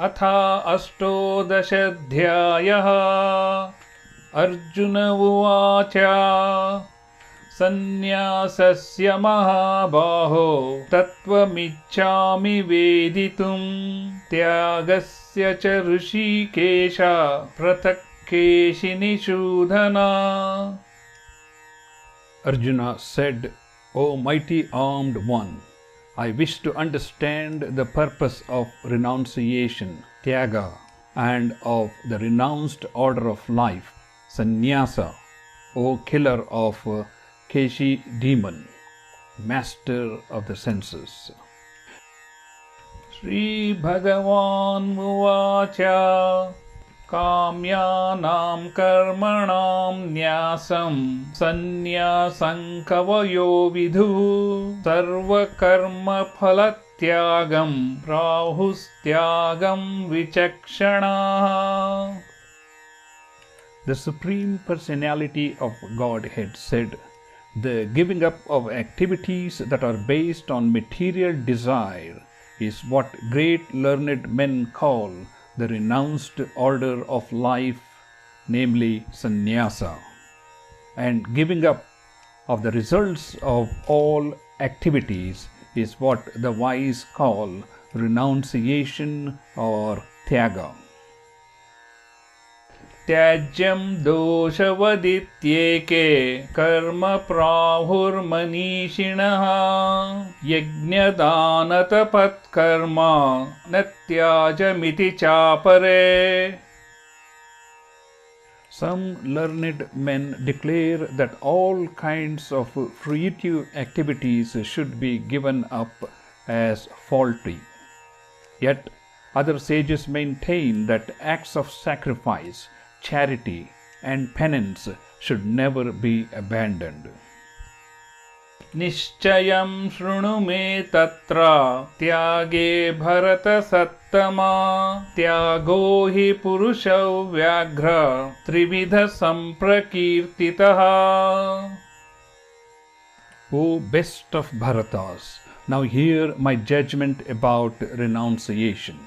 अथा अष्टोदशाध्यायः। अर्जुन उवाच सन्न्यासस्य महाबाहो तत्त्वमिच्छामि वेदितुं त्यागस्य च ऋषिकेश पृथक् केशिनिषूदना. Arjuna said, O mighty armed one, I wish to understand the purpose of renunciation, tyaga, and of the renounced order of life, sannyasa, O killer of Keshi demon, master of the senses. Shri Bhagavan Uvacha Kamyanam karmanam nyasam sannyasam kavayo vidhu sarva karma phalatyagam prahustyagam vichakshana. The Supreme Personality of Godhead said, the giving up of activities that are based on material desire is what great learned men call the renounced order of life, namely sannyasa. And giving up of the results of all activities is what the wise call renunciation or tyaga. त्याज्यं दोषवदित्येके कर्म प्राहुर्मनीषिणः यज्ञदानतपत्कर्म न त्याजमिति चापरे. Some learned men declare that all kinds of fruitive activities should be given up as faulty. Yet other sages maintain that acts of sacrifice, charity, and penance should never be abandoned. Nishchayam shrunu me tatra tyage bharata sattama tyago hi purushau vyaghra trividha samprakirtitaha. O best of Bharatas, now hear my judgment about renunciation.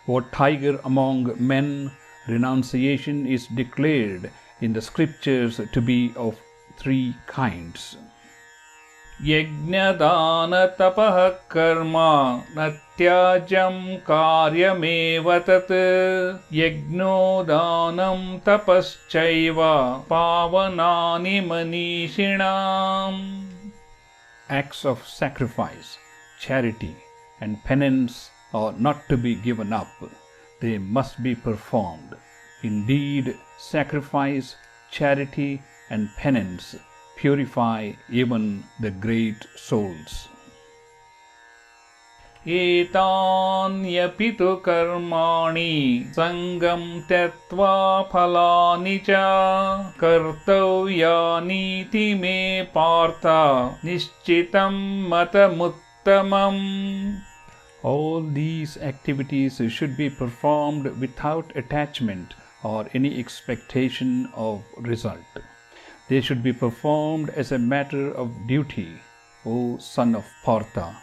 O tiger among men, renunciation is declared in the scriptures to be of three kinds. Yajnadana tapah karma natyajam karyameva tat yajno danam tapaschaiva pavanani manishinam. Acts of sacrifice, charity, and penance are not to be given up. They must be performed. Indeed, sacrifice, charity, and penance purify even the great souls. एतान्यपि तु कर्माणि सङ्गं त्यक्त्वा फलानि च कर्तव्यानीति मे पार्थ निश्चितं मतमुत्तमम्. All these activities should be performed without attachment or any expectation of result. They should be performed as a matter of duty, O son of Partha.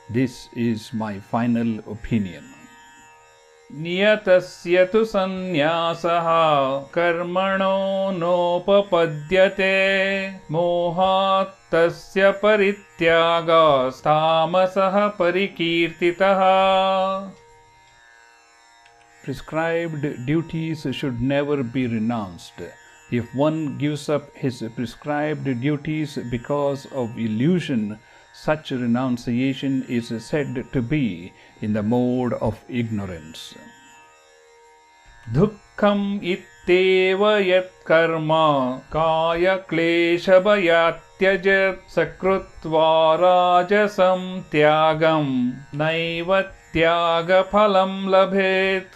This is my final opinion. Niyatasya tu sannyasaha karmano nopapadyate mohat tasya parityagas tamasah parikirtitaha. Prescribed duties should never be renounced. If one gives up his prescribed duties because of illusion, such renunciation is said to be in the mode of ignorance. Dukkham itteva yat karma kaya kleshabhayatyajat sakrutva rajasam tyagam naiva tyaga phalam labhet.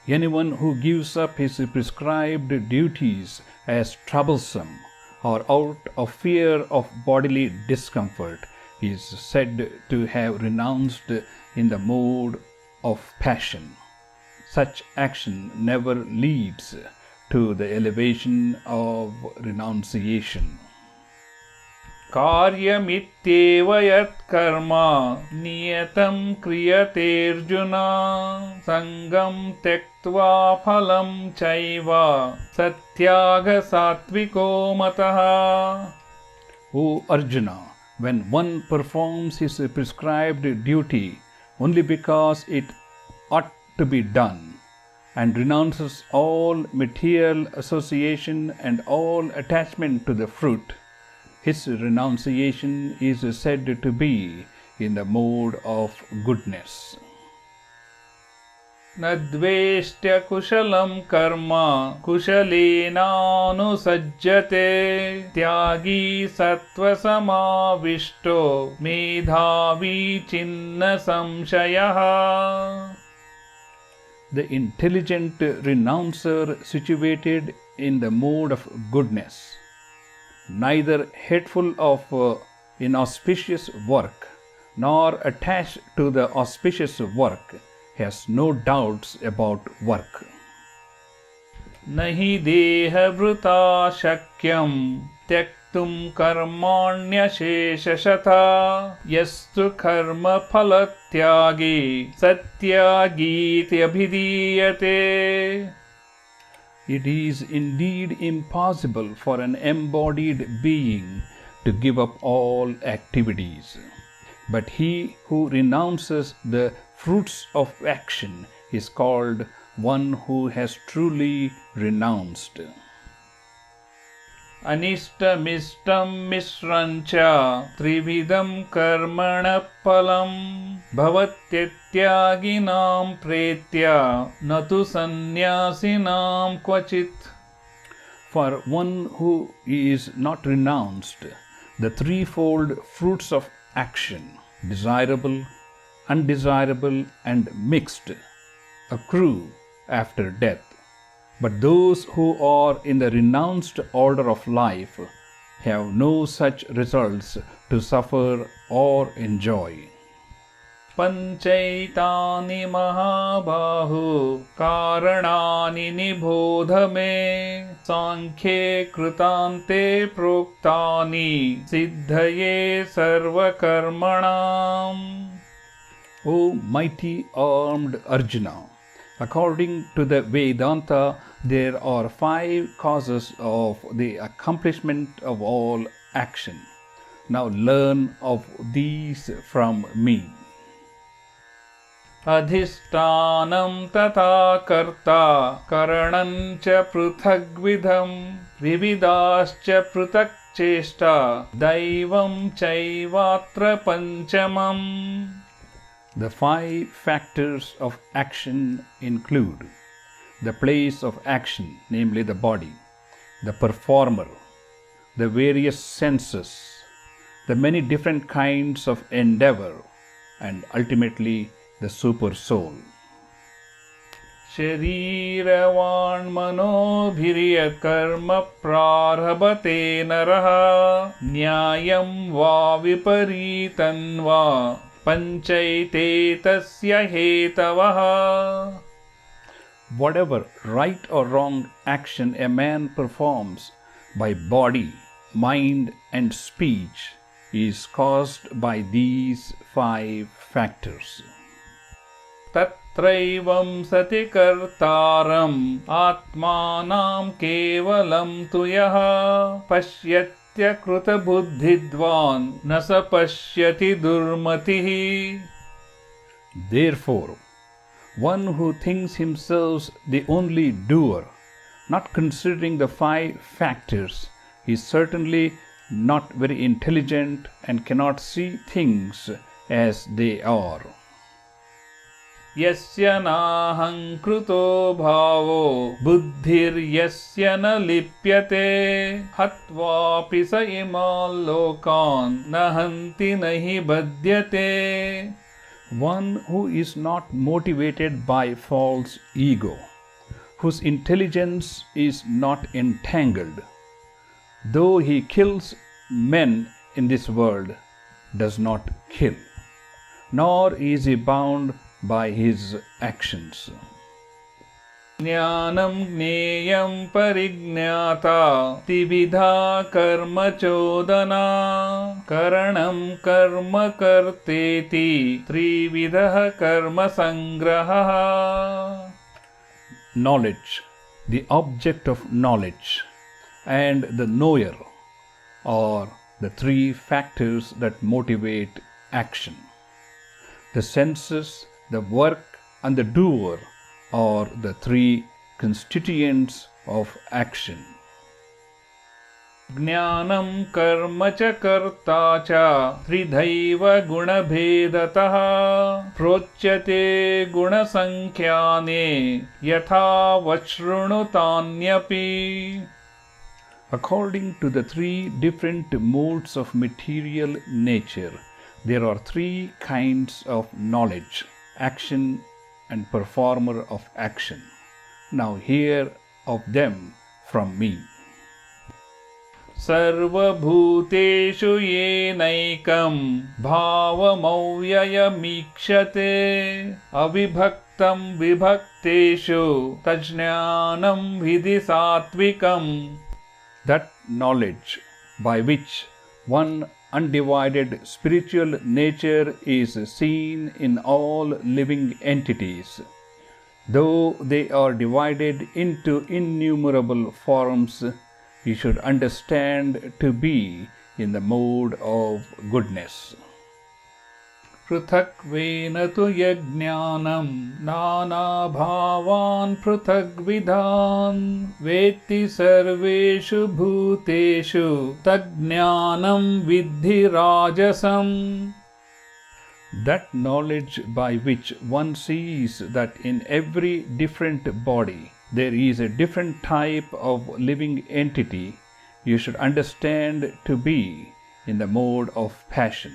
Anyone who gives up his prescribed duties as troublesome or out of fear of bodily discomfort is said to have renounced in the mode of passion. Such action never leads to the elevation of renunciation. कार्यमित्येव यत् कर्म नियतं क्रियतेऽर्जुन सङ्गं त्यक्त्वा फलं चैव सत्यागसात्विको मतः. O Arjuna, when one performs his prescribed duty only because it ought to be done and renounces all material association and all attachment to the fruit, his renunciation is said to be in the mode of goodness. न द्वेष्ट्य कुशलं कर्म कुशलेनानुसज्जते त्यागी सत्त्वसमाविष्टो मेधावी छिन्न संशयः. The intelligent renouncer situated in the mode of goodness, neither hateful of inauspicious work nor attached to the auspicious work, has no doubts about work. Nahi dehavruta shakyam tyaktum karmanyasheshashatha yastu karma phalatyagi satyagiti abhidiyate. It is indeed impossible for an embodied being to give up all activities. But he who renounces the fruits of action is called one who has truly renounced. Anishtam mishrancha trividam karmana phalam bhavatyattyaginam pretya natu sannyasinam kvachit. For one who is not renounced, the threefold fruits of action, desirable, undesirable, and mixed, accrue after death. But those who are in the renounced order of life have no such results to suffer or enjoy. Panchaitani mahabahu karanani nibodha me sankhye krutante proktani siddhaye sarva karmanam. O mighty armed Arjuna, according to the Vedanta, there are 5 causes of the accomplishment of all action. Now learn of these from me. Adhishtanam tata karta karanam cha pruthagvidham vividascha pruthak cheshta daivam chaivatra panchamam. The 5 factors of action include the place of action, namely the body, the performer, the various senses, the many different kinds of endeavor, and ultimately the super soul. Shariravan manobhirya karma prarabhate naraha nyayam va viparitan va panchaite tasya hetavaha. Whatever right or wrong action a man performs by body, mind, and speech is caused by these 5 factors. Tatraivam sati kartaram atmanam kevalam tuyaha pashyatya kruta buddhidvan nasa pashyati durmatihi. Therefore, one who thinks himself the only doer, not considering the 5 factors, is certainly not very intelligent and cannot see things as they are. Yasya naham kruto bhavo buddhir yasya na lipyate hatvapi sa imal lokan nahanti nahi badhyate. One who is not motivated by false ego, whose intelligence is not entangled, though he kills men in this world, does not kill, nor is he bound by his actions. ज्ञानं ज्ञेयं परिज्ञाता त्रिविधा कर्म चोदना करणं कर्म कर्तेति त्रिविधः कर्म संग्रहः. Knowledge, the object of knowledge, and the knower are the three factors that motivate action. The senses, the work, and the doer are the three constituents of action. ज्ञानं कर्म च कर्ता च त्रिधैव गुणभेदतः प्रोच्यते गुणसंख्याने यथा वशृणुतान्यपि. According to the three different modes of material nature, there are three kinds of knowledge: action and performer of action. Now hear of them from me. सर्वभूतेषु येनैकं भावमव्ययमीक्षते अविभक्तं विभक्तेषु तज्ज्ञानं विधि सात्विकम्. That knowledge by which one undivided spiritual nature is seen in all living entities, though they are divided into innumerable forms, you should understand to be in the mode of goodness. पृथक्त्वेन तु यज्ञानं नानाभावान् पृथग्विधान् वेत्ति सर्वेषु भूतेषु तज्ज्ञानं विद्धि राजसम्. That knowledge by which one sees that in every different body there is a different type of living entity, you should understand to be in the mode of passion.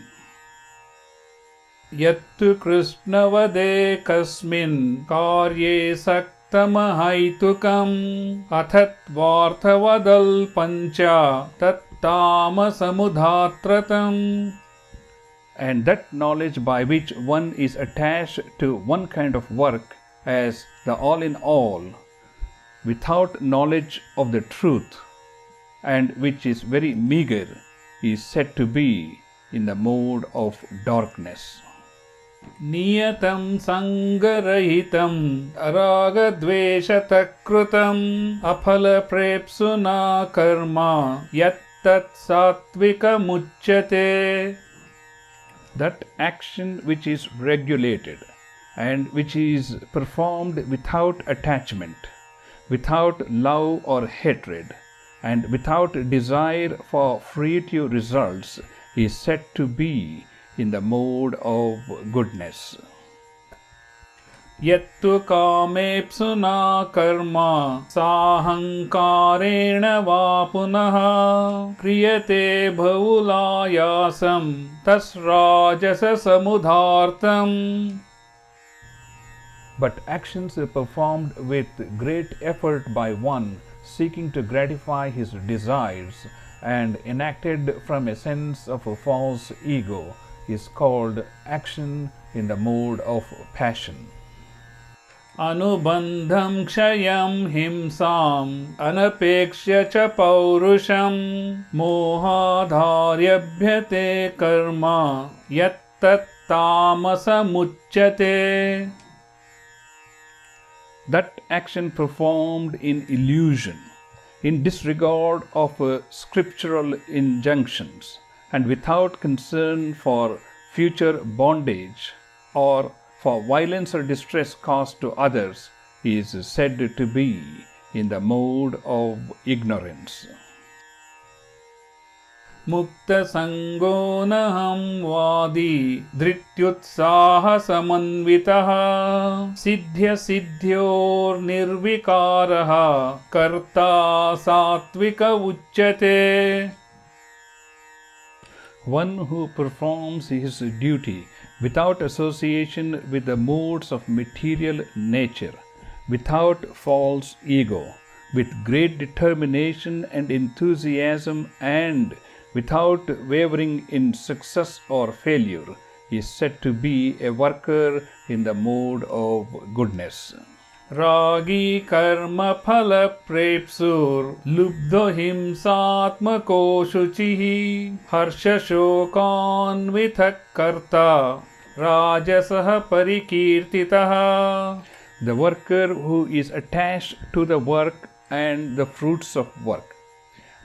यत्तु कृष्णवदे कस्मिन् कार्ये सक्तमहैतुकम् अथत्वार्थवदल्पञ्च तत्तामसमुधात्रतम्. And that knowledge by which one is attached to one kind of work as the all-in-all, without knowledge of the truth, and which is very meager, is said to be in the mode of darkness. नियतं संगरहितं रागद्वेषतः कृतं अफलप्रेप्सुना कर्म यत्तत् सात्विकमुच्यते. That action which is regulated and which is performed without attachment, without love or hatred, and without desire for fruitive results, is said to be in the mode of goodness. यत्तु कामेप्सुना कर्म साहंकारेण वा पुनः क्रियते बहुलायासं तस्राजससमुधार्तम्. But actions are performed with great effort by one seeking to gratify his desires and enacted from a sense of a false ego is called action in the mode of passion. अनुबन्धं क्षयं हिंसाम् अनपेक्ष्य च पौरुषं मोहाधार्यभ्यते कर्म यत्तत्तामसमुच्यते. That action performed in illusion, in disregard of scriptural injunctions, and without concern for future bondage or for violence or distress caused to others, is said to be in the mode of ignorance. मुक्तसंगो नहं वादी धृत्युत्साहसमन्वितः सिद्ध्यसिद्ध्योर्निर्विकारः कर्ता सात्विक उच्यते. One who performs his duty without association with the modes of material nature, without false ego, with great determination and enthusiasm, and without wavering in success or failure, is said to be a worker in the mode of goodness. Ragi karma phala prepsur lubdho himsatmako shuchihi harsha shokan vithak karta rajasah parikirtitaha. The worker who is attached to the work and the fruits of work,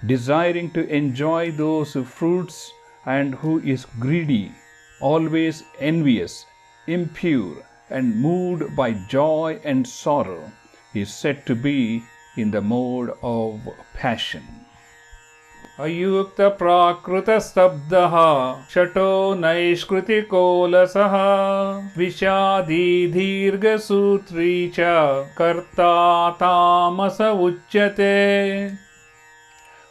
desiring to enjoy those fruits, and who is greedy, always envious, impure, and moved by joy and sorrow, is said to be in the mode of passion. Ayukta prakruta stabdaha shato naishkritiko lasaha vishadi dhirga sutri cha karta tamasa uchyate.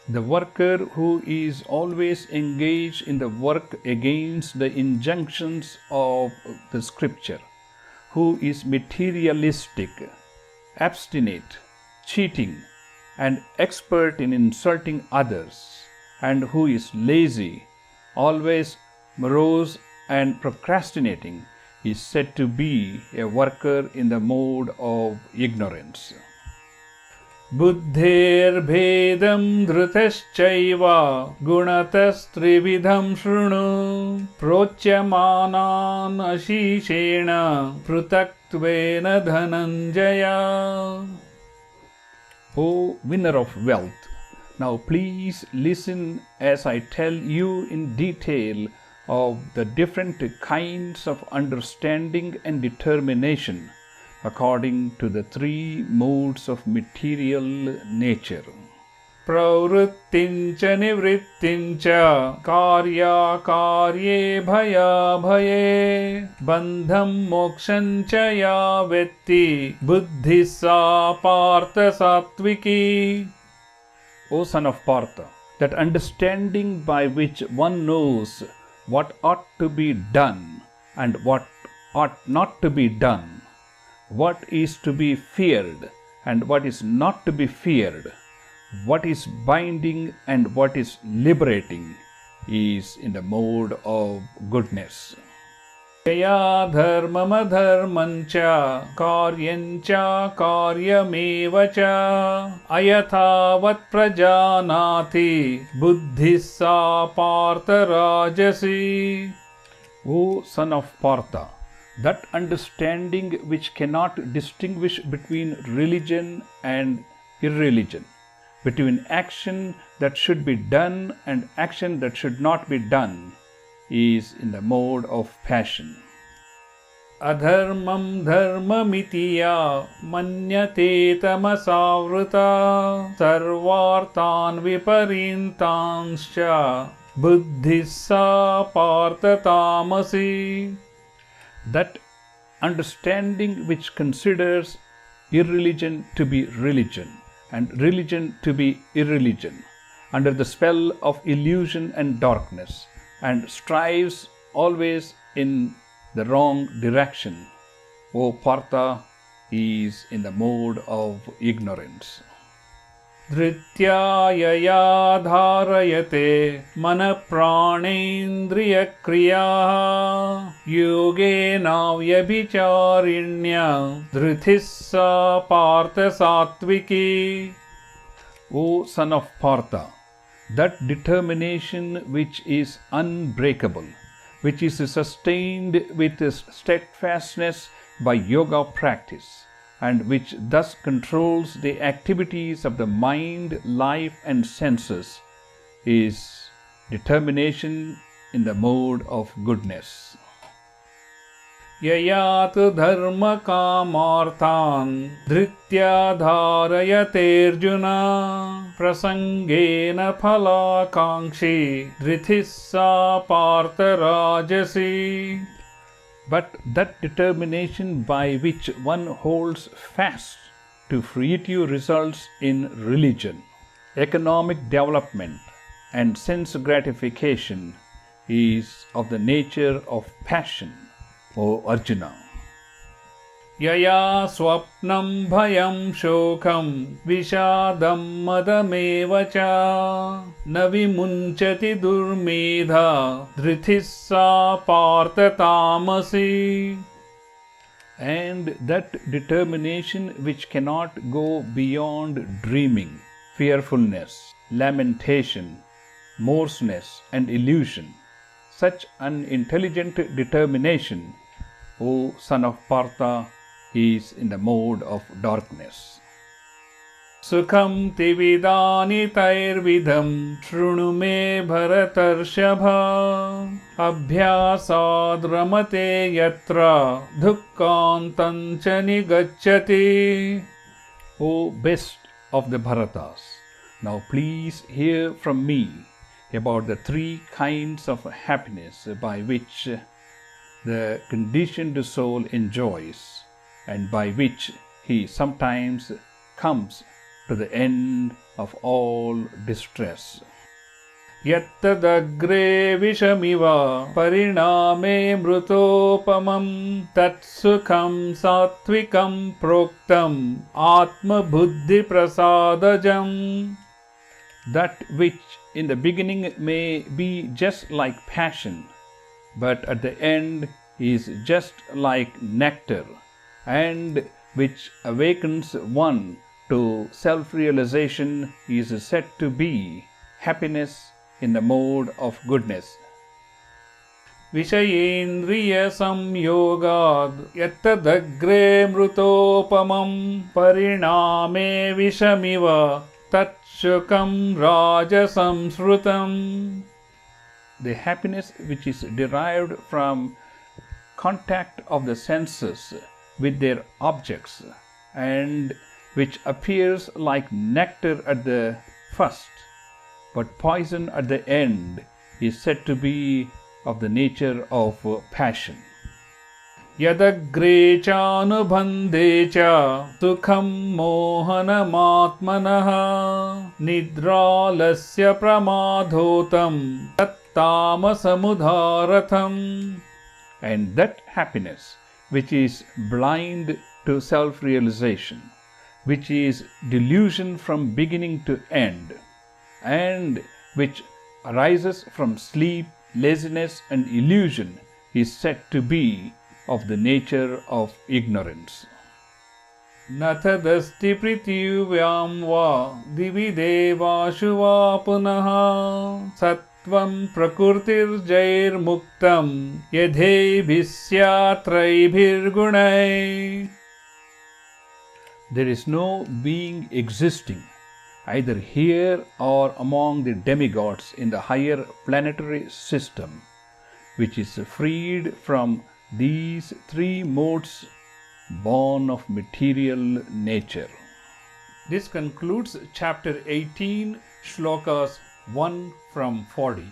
The worker who is always engaged in the work against the injunctions of the scripture, who is materialistic, abstinate, cheating, and expert in insulting others, and who is lazy, always morose and procrastinating, is said to be a worker in the mode of ignorance. Buddhir bhedam dhrutaschaiva gunatas-trividham shrunu prochamanan ashishena prutaktvena dhananjaya. O winner of wealth, now please listen as I tell you in detail of the different kinds of understanding and determination according to the three modes of material nature. Pravrittincha nivrittincha karya karye bhaya bhaye bandham mokshancha ya vetti buddhissa partha sattviki. O son of Partha, that understanding by which one knows what ought to be done and what ought not to be done, what is to be feared and what is not to be feared, what is binding and what is liberating, is in the mode of goodness. Yaya dharmam adharmancha karyancha karyamevacha ayathavat prajanati buddhissa partha rajasi. O son of Partha, that understanding which cannot distinguish between religion and irreligion, between action that should be done and action that should not be done, is in the mode of passion. Adharmam dharmamitiya manyate tamasavrita sarvartan viparintanscha buddhissa partha tamasi. That understanding which considers irreligion to be religion and religion to be irreligion under the spell of illusion and darkness, and strives always in the wrong direction, O Partha, is in the mode of ignorance. Dhritya yaya dharayate mana pranendriya kriya yogena vyabhicharinya dhrithissa partha sattviki. O son of Partha, that determination which is unbreakable, which is sustained with steadfastness by yoga practice, and which thus controls the activities of the mind, life, and senses, is determination in the mode of goodness. Yayat dharma kamarthan dhritya dharayate arjuna prasangena phala kankshi dhrithissa partha rajasi. But that determination by which one holds fast to fruitive results in religion, economic development, and sense gratification is of the nature of passion, O Arjuna. Yaya swapnam bhayam shokam vishadam madamevacha navimunchati durmedha dhrithissa partha tamasi. and that determination which cannot go beyond dreaming, fearfulness, lamentation, morseness, and illusion. Such unintelligent determination, O son of Partha, is in the mode of darkness. Sukham tividani tairvidham shrunu me bharatarshava abhyasad ramate yatra dukkantam cha nigacchati. O best of the Bharatas, now please hear from me about the three kinds of happiness by which the conditioned soul enjoys and by which he sometimes comes to the end of all distress. Yattadagre vishamiva pariname mrutopamam tatsukham satvikam proktam atma buddhi prasadajam. That which in the beginning may be just like passion, but at the end is just like nectar, and which awakens one to self-realization, is said to be happiness in the mode of goodness. Vishayendriya samyogad yattadagre mrutopamam pariname vishamiva tatshukam rajasamsrutam. The happiness which is derived from contact of the senses with their objects and which appears like nectar at the first but poison at the end, is said to be of the nature of passion. Yadagre chanubhande cha sukham mohanamaatmanaha nidralasya pramadhotam tattamasamudharatham. And that happiness which is blind to self-realization, which is delusion from beginning to end, and which arises from sleep, laziness, and illusion, is said to be of the nature of ignorance. Nathadasti prithivyam va divi devashu va punaha sattvam prakurtir jair muktam yadhebhisya traibhir gunai. There is no being existing either here or among the demigods in the higher planetary system which is freed from these three modes born of material nature. This concludes chapter 18, Shlokas 1 from 40.